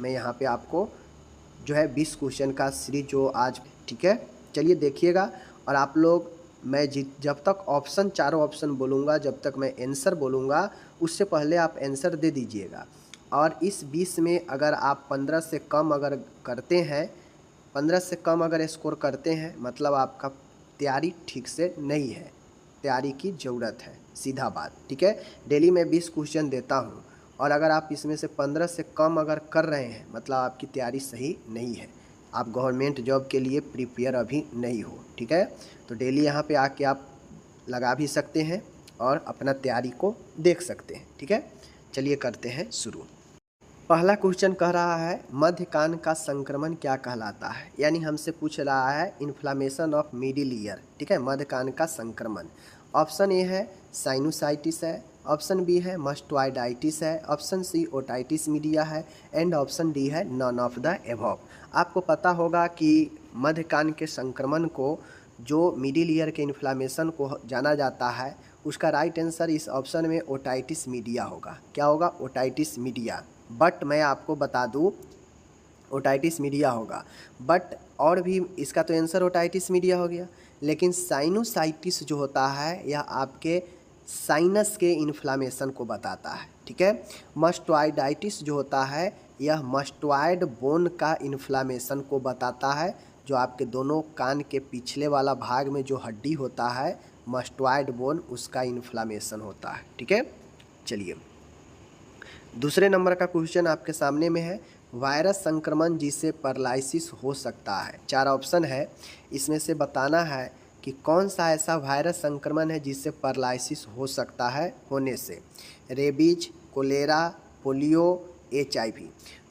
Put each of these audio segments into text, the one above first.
मैं यहाँ पे आपको जो है 20 क्वेश्चन का सीरीज जो आज, ठीक है, चलिए देखिएगा। और आप लोग, मैं जब तक ऑप्शन, चारों ऑप्शन बोलूँगा, जब तक मैं आंसर बोलूँगा उससे पहले आप आंसर दे दीजिएगा। और इस 20 में अगर आप 15 से कम अगर करते हैं, 15 से कम अगर स्कोर करते हैं, मतलब आपका तैयारी ठीक से नहीं है, तैयारी की ज़रूरत है, सीधा बात, ठीक है। डेली मैं 20 क्वेश्चन देता हूँ, और अगर आप इसमें से 15 से कम अगर कर रहे हैं, मतलब आपकी तैयारी सही नहीं है, आप गवर्नमेंट जॉब के लिए प्रिपेयर अभी नहीं हो, ठीक है। तो डेली यहाँ पे आके आप लगा भी सकते हैं और अपना तैयारी को देख सकते हैं, ठीक है। चलिए करते हैं शुरू। पहला क्वेश्चन कह रहा है मध्य कान का संक्रमण क्या कहलाता है, यानी हमसे पूछ रहा है इन्फ्लामेशन ऑफ मिडिल ईयर, ठीक है, मध्य कान का संक्रमण। ऑप्शन ए है साइनोसाइटिस है, ऑप्शन बी है मस्टोइडाइटिस है, ऑप्शन सी ओटाइटिस मीडिया है, एंड ऑप्शन डी है नॉन ऑफ द एबव। आपको पता होगा कि मध्य कान के संक्रमण को, जो मिडिल ईयर के इन्फ्लामेशन को जाना जाता है, उसका राइट आंसर इस ऑप्शन में ओटाइटिस मीडिया होगा। क्या होगा? Otitis media. बट मैं आपको बता दूं, ओटाइटिस मीडिया होगा, बट और भी इसका तो आंसर ओटाइटिस मीडिया हो गया, लेकिन साइनोसाइटिस जो होता है यह आपके साइनस के इन्फ्लामेशन को बताता है, ठीक है। मस्टोइडाइटिस जो होता है यह मस्टोइड बोन का इन्फ्लामेशन को बताता है, जो आपके दोनों कान के पिछले वाला भाग में जो हड्डी होता है मस्टोइड बोन, उसका इन्फ्लामेशन होता है, ठीक है। चलिए दूसरे नंबर का क्वेश्चन आपके सामने में है वायरस संक्रमण जिससे पैरालिसिस हो सकता है। चार ऑप्शन है, इसमें से बताना है कि कौन सा ऐसा वायरस संक्रमण है जिससे पैरालिसिस हो सकता है होने से। Rabies, cholera, polio, HIV।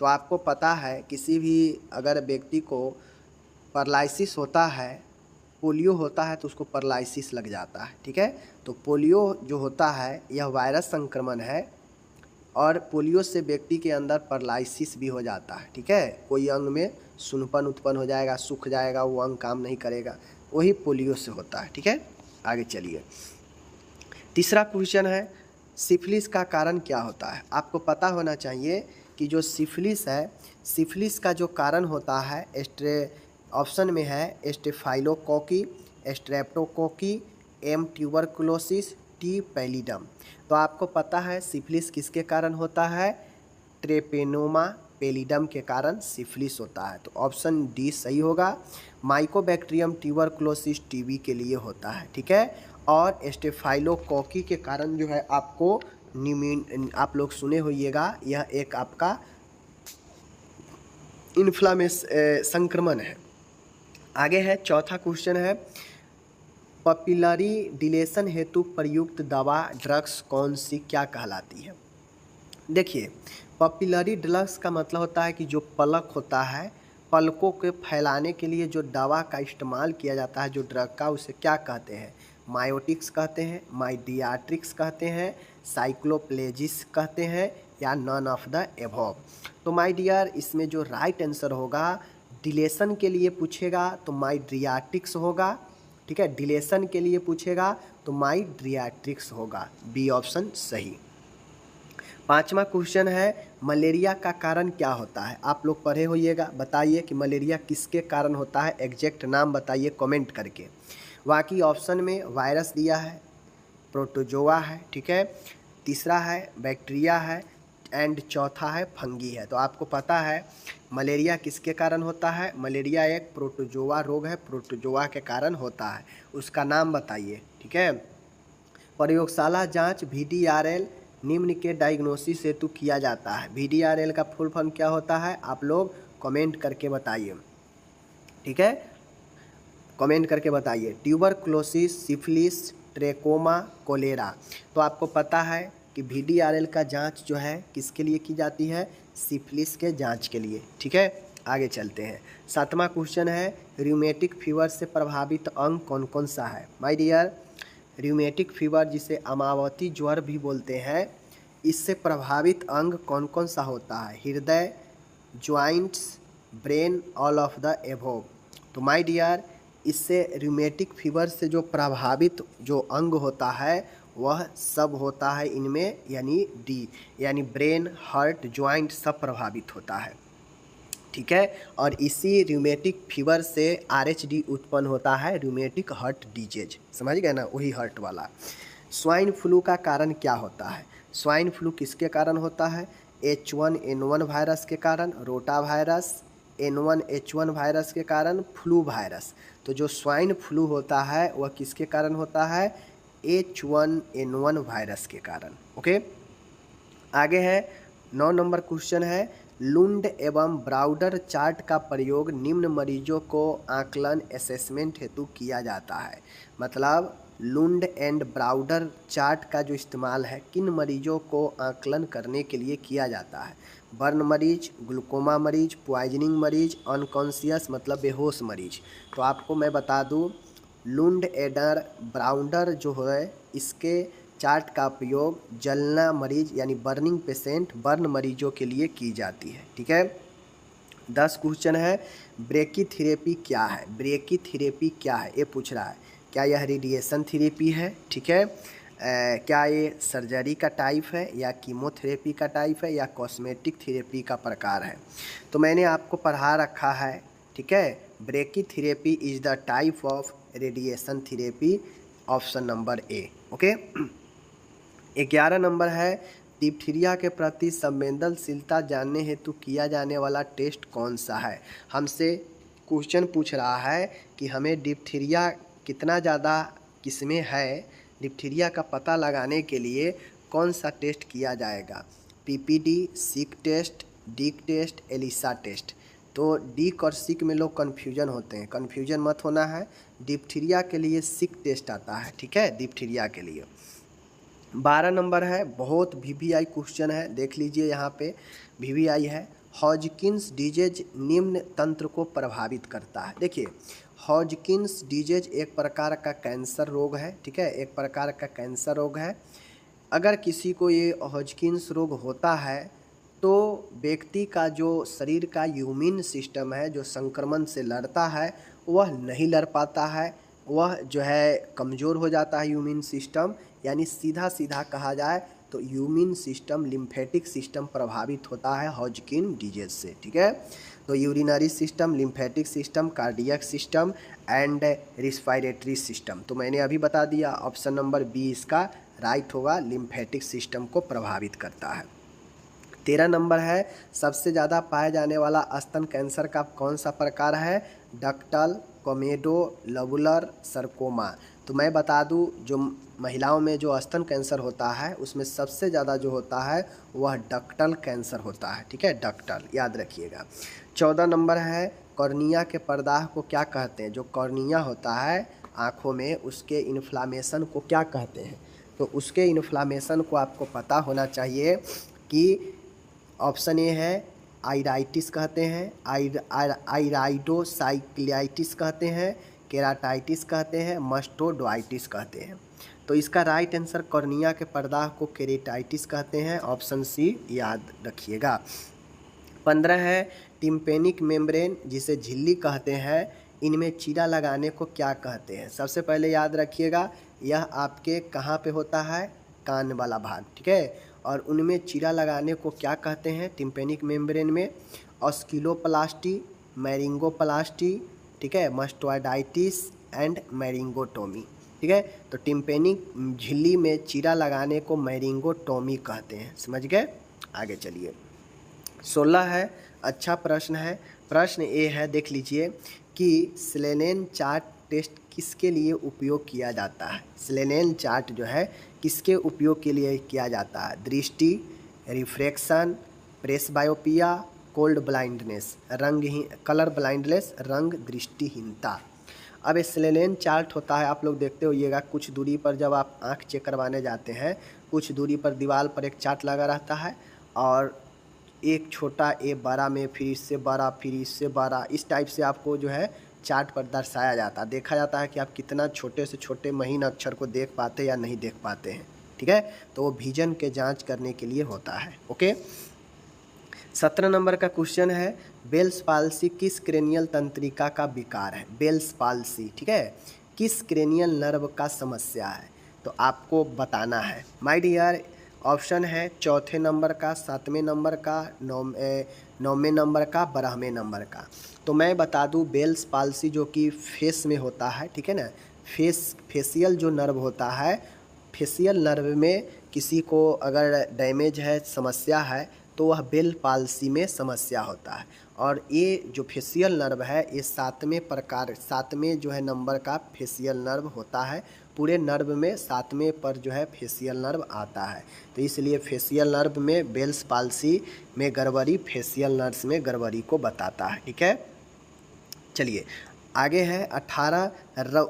तो आपको पता है किसी भी अगर व्यक्ति को पैरालिसिस होता है, पोलियो होता है तो उसको पैरालिसिस लग जाता है, ठीक है। तो पोलियो जो होता है यह वायरस संक्रमण है, और पोलियो से व्यक्ति के अंदर पैरालिसिस भी हो जाता है, ठीक है। कोई अंग में सुनपन उत्पन्न हो जाएगा, सूख जाएगा, वो अंग काम नहीं करेगा, वही पोलियो से होता है, ठीक है। आगे चलिए, तीसरा क्वेश्चन है सिफिलिस का कारण क्या होता है। आपको पता होना चाहिए कि जो सिफिलिस है, सिफिलिस का जो कारण होता है ऑप्शन में है staphylococci, streptococci, M tuberculosis, T pallidum. तो आपको पता है सिफिलिस किसके कारण होता है? ट्रेपेनोमा पैलिडम के कारण सिफिलिस होता है। तो ऑप्शन डी सही होगा। माइकोबैक्टीरियम ट्यूबरकुलोसिस टीबी के लिए होता है, ठीक है। और स्टेफाइलोकोकी के कारण जो है आपको आप लोग सुने होइएगा, यह एक आपका संक्रमण है। आगे है चौथा क्वेश्चन है पपिलरी डिलेशन हेतु प्रयुक्त दवा ड्रग्स कौन सी क्या कहलाती है। देखिए, पपिलरी ड्रग्स का मतलब होता है कि जो पलक होता है, पलकों के फैलाने के लिए जो दवा का इस्तेमाल किया जाता है, जो ड्रग का, उसे क्या कहते हैं? मायोटिक्स कहते हैं, माइडियाट्रिक्स कहते हैं, साइक्लोप्लेजिस कहते हैं, या नॉन ऑफ द एबव। तो माय डियर, इसमें जो राइट आंसर होगा, डिलेशन के लिए पूछेगा तो माइडियाट्रिक्स होगा, ठीक है। डिलेशन के लिए पूछेगा तो माइडियाट्रिक्स होगा, बी ऑप्शन सही। पांचवा क्वेश्चन है मलेरिया का कारण क्या होता है। आप लोग पढ़े होइएगा, बताइए कि मलेरिया किसके कारण होता है, एग्जैक्ट नाम बताइए कमेंट करके। बाकी ऑप्शन में वायरस दिया है, प्रोटोजोआ है, ठीक है, तीसरा है बैक्टीरिया है, एंड चौथा है फंगी है। तो आपको पता है मलेरिया किसके कारण होता है? मलेरिया एक प्रोटोजोआ रोग है, प्रोटोजोआ के कारण होता है, उसका नाम बताइए, ठीक है। प्रयोगशाला जांच VDRL निम्न के डायग्नोसिस हेतु किया जाता है। VDRL का फुल फॉर्म क्या होता है? आप लोग कमेंट करके बताइए, ठीक है, कमेंट करके बताइए। Tuberculosis, syphilis, trachoma, cholera. तो आपको पता है कि VDRL का जांच जो है किसके लिए की जाती है? सिफिलिस के जांच के लिए, ठीक है। आगे चलते हैं, सातवां क्वेश्चन है रूमेटिक फीवर से प्रभावित अंग कौन कौन सा है। माय डियर, रूमेटिक फीवर जिसे अमावती ज्वर भी बोलते हैं, इससे प्रभावित अंग कौन कौन सा होता है? हृदय, joints, brain, all of the above. तो माय डियर, इससे रूमेटिक फीवर से जो प्रभावित जो अंग होता है वह सब होता है इनमें, यानी डी, यानी ब्रेन, हार्ट, ज्वाइंट सब प्रभावित होता है। ठीक है। और इसी रूमेटिक फीवर से आरएचडी उत्पन्न होता है, रूमेटिक हार्ट डिजीज, समझ गए ना, वही हार्ट वाला। स्वाइन फ्लू का कारण क्या होता है? स्वाइन फ्लू किसके कारण होता है? H1N1 वायरस के कारण, रोटा वायरस, N1H1 वायरस के कारण, फ्लू वायरस। तो जो स्वाइन फ्लू होता है वह किसके कारण होता है? H1N1 वायरस के कारण। ओके, आगे है 9 नंबर क्वेश्चन है, लुंड एवं ब्राउडर चार्ट का प्रयोग निम्न मरीजों को आकलन असेसमेंट हेतु किया जाता है। मतलब लुंड एंड ब्राउडर चार्ट का जो इस्तेमाल है किन मरीजों को आकलन करने के लिए किया जाता है? बर्न मरीज, ग्लूकोमा मरीज, पॉइजनिंग मरीज, अनकॉन्शियस मतलब बेहोश मरीज। तो आपको मैं बता दूं, लुंड एडर ब्राउडर जो है इसके चार्ट का उपयोग जलना मरीज यानी बर्निंग पेशेंट, बर्न मरीजों के लिए की जाती है। ठीक है। 10 क्वेश्चन है, ब्रेकीथेरेपी क्या है? ब्रेकीथेरेपी क्या है ये पूछ रहा है। क्या यह रेडिएशन थेरेपी है? ठीक है। क्या ये सर्जरी का टाइप है या कीमोथेरेपी का टाइप है या कॉस्मेटिक थेरेपी का प्रकार है? तो मैंने आपको पढ़ा रखा है, ठीक है। Brachytherapy is the type of radiation therapy, option number A. Okay. 11 number है, डिप्थीरिया के प्रति संवेदनशीलता जानने हेतु किया जाने वाला टेस्ट कौन सा है? हमसे क्वेश्चन पूछ रहा है कि हमें डिप्थीरिया कितना ज़्यादा किसमें है, डिप्थीरिया का पता लगाने के लिए कौन सा टेस्ट किया जाएगा? PPD, Schick test, Dick test, ELISA test. तो डिक और सिक में लोग कन्फ्यूजन होते हैं, कन्फ्यूजन मत होना है। डिप्थीरिया के लिए सिक टेस्ट आता है, ठीक है, डिप्थीरिया के लिए। 12 नंबर है, बहुत वीवीआई क्वेश्चन है, देख लीजिए यहाँ पे वीवीआई है। हॉजकिंस डिजीज निम्न तंत्र को प्रभावित करता है। देखिए, हॉजकिंस डिजीज एक प्रकार का कैंसर रोग है, ठीक है, एक प्रकार का कैंसर रोग है। अगर किसी को ये हॉजकिंस रोग होता है तो व्यक्ति का जो शरीर का इम्यून सिस्टम है, जो संक्रमण से लड़ता है, वह नहीं लड़ पाता है, वह जो है कमज़ोर हो जाता है इम्यून सिस्टम। यानी सीधा सीधा कहा जाए तो इम्यून सिस्टम, लिम्फेटिक सिस्टम प्रभावित होता है हॉजकिन डिजीज से, ठीक है। तो urinary system, lymphatic system, cardiac system and respiratory system. तो मैंने अभी बता दिया, ऑप्शन नंबर बी इसका राइट होगा, लिम्फेटिक सिस्टम को प्रभावित करता है। 13 नंबर है, सबसे ज़्यादा पाए जाने वाला स्तन कैंसर का कौन सा प्रकार है? डक्टल, कोमेडो, लबुलर, सरकोमा। तो मैं बता दूं, जो महिलाओं में जो स्तन कैंसर होता है उसमें सबसे ज़्यादा जो होता है वह डक्टल कैंसर होता है, ठीक है, डक्टल, याद रखिएगा। 14 नंबर है, कॉर्निया के पर्दाह को क्या कहते हैं? जो कॉर्निया होता है आँखों में, उसके इन्फ्लामेशन को क्या कहते हैं? तो उसके इन्फ्लामेशन को आपको पता होना चाहिए कि ऑप्शन ए है आइराइटिस कहते हैं, आइराइडोसाइक्लियाइटिस कहते हैं, केराटाइटिस कहते हैं, मस्टोडोआइटिस कहते हैं। तो इसका राइट आंसर कॉर्निया के पर्दाह को केरेटाइटिस कहते हैं, ऑप्शन सी याद रखिएगा। 15 है, टिम्पेनिक मेम्ब्रेन जिसे झिल्ली कहते हैं, इनमें चीरा लगाने को क्या कहते हैं? सबसे पहले याद रखिएगा, यह आपके कहाँ पे होता है? कान वाला भाग, ठीक है। और उनमें चीरा लगाने को क्या कहते हैं? टिम्पेनिक मेम्ब्रेन में ऑस्किलोप्लास्टी, मैरिंगोप्लास्टी, ठीक है, मस्टोइडाइटिस एंड मैरिंगोटोमी, ठीक है। तो टिम्पेनिक झिल्ली में चीरा लगाने को मैरिंगोटोमी कहते हैं, समझ गए। आगे चलिए। 16 है, अच्छा प्रश्न है। प्रश्न ए है, देख लीजिए कि स्लेनेन चार्ट टेस्ट किसके लिए उपयोग किया जाता है? स्लेनेन चार्ट जो है किसके उपयोग के लिए किया जाता है? दृष्टि, रिफ्रैक्शन, प्रेसबायोपिया, कोल्ड ब्लाइंडनेस, रंगहीन, कलर ब्लाइंडनेस, रंग दृष्टिहीनता। अब स्लेनेन चार्ट होता है, आप लोग देखते होइएगा, कुछ दूरी पर जब आप आँख चेक करवाने जाते हैं, कुछ दूरी पर दीवार पर एक चार्ट लगा रहता है और एक छोटा ए बड़ा में, फिर इससे बड़ा, फिर इससे बड़ा, इस टाइप से आपको जो है चार्ट पर दर्शाया जाता है, देखा जाता है कि आप कितना छोटे से छोटे महीन अक्षर को देख पाते हैं या नहीं देख पाते हैं, ठीक है। तो वो विजन के जांच करने के लिए होता है। ओके। 17 नंबर का क्वेश्चन है, बेल्स पाल्सी किस क्रेनियल तंत्रिका का विकार है? बेल्स पाल्सी, ठीक है, किस क्रेनियल नर्व का समस्या है? तो आपको बताना है माय डियर। ऑप्शन है चौथे नंबर का, 7वें नंबर का, 9वें नंबर का, 12वें नंबर का। तो मैं बता दूं बेल्स पाल्सी जो कि फेस में होता है, ठीक है ना, फेशियल जो नर्व होता है, फेशियल नर्व में किसी को अगर डैमेज है, समस्या है, तो वह बेल पाल्सी में समस्या होता है। और ये जो फेशियल नर्व है ये 7वें जो है नंबर का फेशियल नर्व होता है। पूरे नर्व में 7वें पर जो है फेशियल नर्व आता है। तो इसलिए फेशियल नर्व में बेल्स पाल्सी में गड़बड़ी फेशियल नर्व में गड़बड़ी को बताता है, ठीक है। चलिए आगे है 18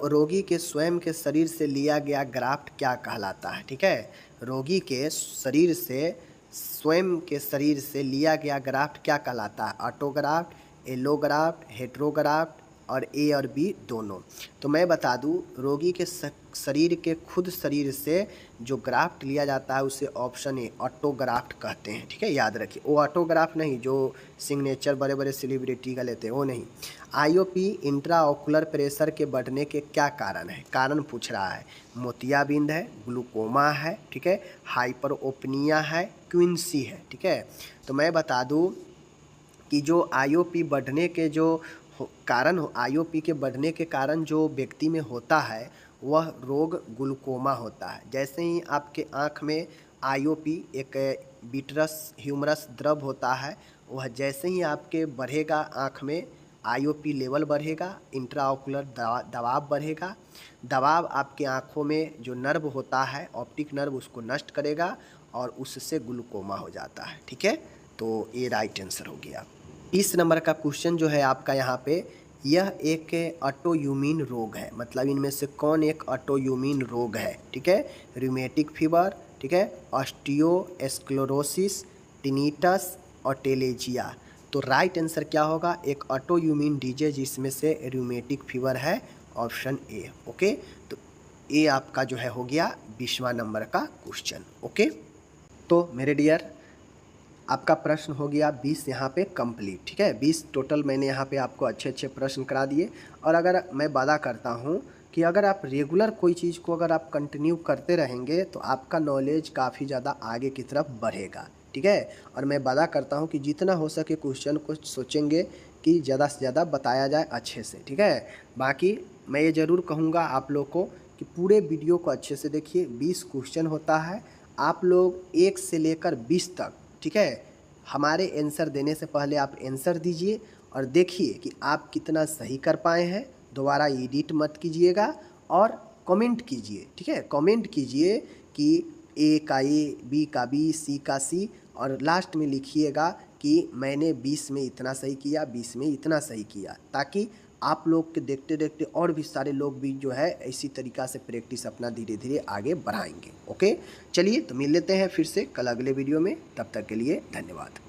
रोगी के स्वयं के शरीर से लिया गया ग्राफ्ट क्या कहलाता है, ठीक है। रोगी के शरीर से, स्वयं के शरीर से लिया गया ग्राफ्ट क्या कहलाता है, ऑटोग्राफ्ट, एलोग्राफ्ट, हेट्रोग्राफ्ट और ए और बी दोनों। तो मैं बता दूं रोगी के शरीर के खुद शरीर से जो ग्राफ्ट लिया जाता है उसे ऑप्शन ए ऑटोग्राफ्ट कहते हैं, ठीक है, याद रखिए। वो ऑटोग्राफ्ट नहीं जो सिग्नेचर बड़े बड़े सेलिब्रिटी का लेते हैं, वो नहीं। आईओपी इंट्राओकुलर प्रेशर के बढ़ने के क्या कारण है, कारण पूछ रहा है। मोतियाबिंद है, ग्लूकोमा है, ठीक है, हाइपरओपनिया है, क्विंसी है, ठीक है। तो मैं बता दूं कि जो आईओपी बढ़ने के जो कारण, आईओपी के बढ़ने के कारण जो व्यक्ति में होता है वह रोग ग्लूकोमा होता है। जैसे ही आपके आँख में आईओपी एक विट्रस ह्यूमरस द्रव होता है, वह जैसे ही आपके बढ़ेगा आँख में आईओपी लेवल बढ़ेगा, इंट्राओकुलर दबाव बढ़ेगा, दबाव आपके आँखों में जो नर्व होता है ऑप्टिक नर्व उसको नष्ट करेगा और उससे ग्लूकोमा हो जाता है, ठीक है। तो ये राइट आंसर हो गया। 30 नंबर का क्वेश्चन जो है आपका यहाँ पे, यह एक ऑटोइम्यून रोग है, मतलब इनमें से कौन एक ऑटोइम्यून रोग है, ठीक है। रूमेटिक फीवर, ठीक है, ऑस्टियोस्क्लेरोसिस, टिनिटस और टेलेजिया। तो राइट आंसर क्या होगा, एक ऑटोइम्यून डिजीज जिसमें से रूमेटिक फीवर है, ऑप्शन ए, ओके। तो ये आपका जो है हो गया 20वां नंबर का क्वेश्चन, ओके। तो मेरे डियर आपका प्रश्न हो गया 20 यहाँ पे कंप्लीट, ठीक है। 20 टोटल मैंने यहाँ पे आपको अच्छे अच्छे प्रश्न करा दिए। और अगर मैं वादा करता हूँ कि अगर आप रेगुलर कोई चीज़ को अगर आप कंटिन्यू करते रहेंगे तो आपका नॉलेज काफ़ी ज़्यादा आगे की तरफ बढ़ेगा, ठीक है। और मैं वादा करता हूँ कि जितना हो सके क्वेश्चन को सोचेंगे कि ज़्यादा से ज़्यादा बताया जाए अच्छे से, ठीक है। बाकी मैं ये ज़रूर कहूँगा आप लोग को कि पूरे वीडियो को अच्छे से देखिए। 20 क्वेश्चन होता है, आप लोग 1 से लेकर 20 तक, ठीक है, हमारे आंसर देने से पहले आप आंसर दीजिए और देखिए कि आप कितना सही कर पाए हैं। दोबारा एडिट मत कीजिएगा और कमेंट कीजिए, ठीक है। कमेंट कीजिए कि ए का ए, बी का बी, सी का सी, और लास्ट में लिखिएगा कि मैंने 20 में इतना सही किया, 20 में इतना सही किया, ताकि आप लोग के देखते देखते और भी सारे लोग भी जो है इसी तरीक़ा से प्रैक्टिस अपना धीरे धीरे आगे बढ़ाएंगे, ओके। चलिए तो मिल लेते हैं फिर से कल अगले वीडियो में, तब तक के लिए धन्यवाद।